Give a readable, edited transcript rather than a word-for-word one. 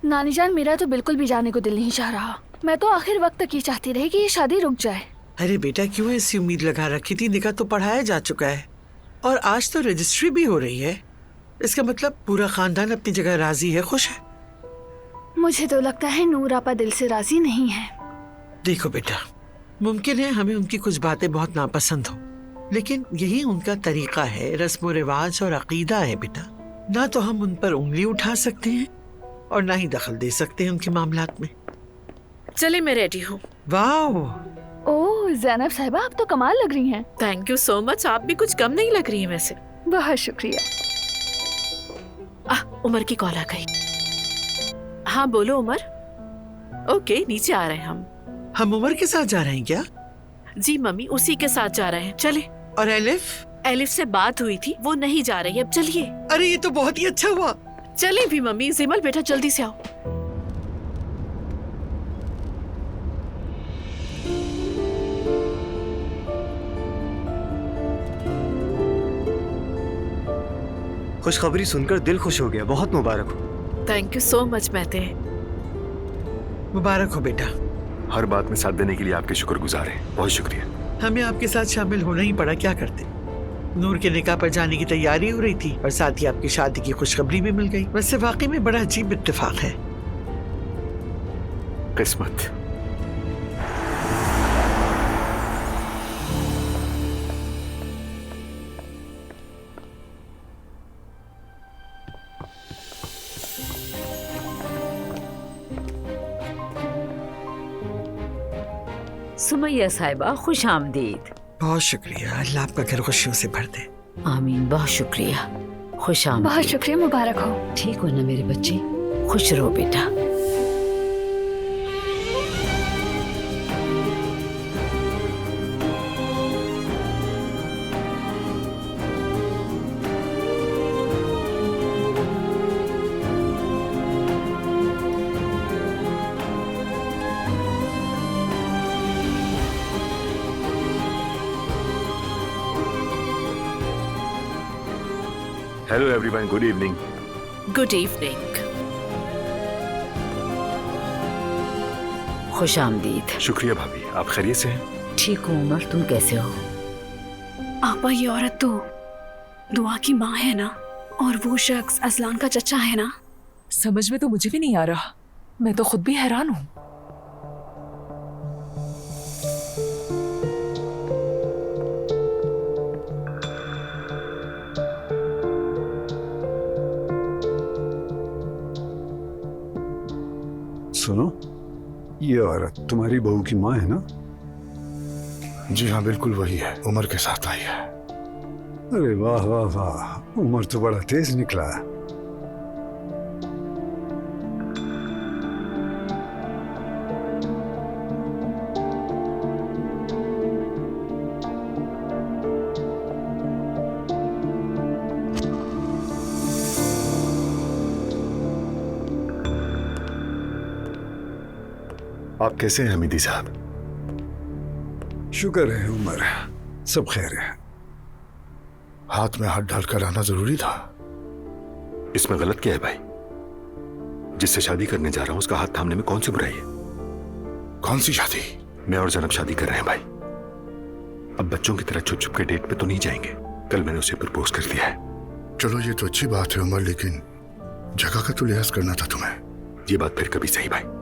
नानी जान, मेरा तो बिल्कुल भी जाने को दिल नहीं चाह रहा। मैं तो आखिर वक्त तक ये चाहती रही कि ये शादी रुक जाए। अरे बेटा, क्यों ऐसी उम्मीद लगा रखी थी? निकाह तो पढ़ाया जा चुका है और आज तो रजिस्ट्री भी हो रही है। इसका मतलब पूरा खानदान अपनी जगह राजी है, खुश है। मुझे तो लगता है नूर आपा दिल से राजी नहीं है। देखो बेटा, मुमकिन है हमें उनकी कुछ बातें बहुत नापसंद हो, लेकिन यही उनका तरीका है, रस्म रिवाज और अकीदा है बेटा। ना तो हम उन पर उंगली उठा सकते हैं और ना ही दखल दे सकते हैं उनके मामलात में। चले, मैं रेडी हूँ। वाह, ओह ज़ैनब साहिबा, आप तो कमाल लग रही हैं। Thank you so much. आप भी कुछ कम नहीं लग रही हैं वैसे। बहुत शुक्रिया। उमर की कॉल आ गई। हाँ बोलो उमर। ओके, नीचे आ रहे हैं हम उमर के साथ जा रहे हैं क्या? जी मम्मी, उसी के साथ जा रहे हैं। चले। और एलिफ? एलिफ से बात हुई थी, वो नहीं जा रही। अब चलिए। अरे ये तो बहुत ही अच्छा हुआ। चले भी मम्मी। जिमल बेटा जल्दी से आओ। खुशखबरी सुनकर दिल खुश हो गया। बहुत मुबारक हो। थैंक यू सो मच महते। मुबारक हो बेटा। हर बात में साथ देने के लिए आपके शुक्रगुजार हैं। बहुत शुक्रिया। हमें आपके साथ शामिल होना ही पड़ा, क्या करते। नूर के निकाह पर जाने की तैयारी हो रही थी और साथ ही आपकी शादी की खुशखबरी भी मिल गई। वैसे वाकई में बड़ा अजीब इत्तेफाक है। किस्मत। सुमैया साहिबा, खुश आमदीद। बहुत शुक्रिया। अल्लाह आपका घर खुशियों से भर दे। आमीन। बहुत शुक्रिया। खुश आमदीद। बहुत शुक्रिया, मुबारक हो। ठीक हो ना मेरे बच्चे? खुश रहो बेटा। Hello everyone, good evening. Good evening. खुश आमदीद। शुक्रिया भाभी, आप खैरियत से हैं? ठीक हो उमर, तुम कैसे हो? आपा, ये औरत तो दुआ की माँ है ना, और वो शख्स असलान का चचा है ना। समझ में तो मुझे भी नहीं आ रहा। मैं तो खुद भी हैरान हूँ। सुनो, ये औरत तुम्हारी बहू की माँ है ना? जी हाँ, बिल्कुल वही है। उमर के साथ आई है। अरे वाह वाह वाह, उमर तो बड़ा तेज निकला। आप कैसे हैं हमीदी साहब? शुक्र है उमर, सब खैर है। हाथ में हाथ डालकर आना जरूरी था। इसमें गलत क्या है भाई? जिससे शादी करने जा रहा हूं उसका हाथ थामने में कौन सी बुराई है? कौन सी शादी? मैं और जनाब शादी कर रहे हैं भाई। अब बच्चों की तरह छुप छुप के डेट पे तो नहीं जाएंगे। कल मैंने उसे प्रपोज कर दिया है। चलो ये तो अच्छी बात है उमर, लेकिन जगह का तो लिहाज करना था तुम्हें। ये बात फिर कभी सही भाई।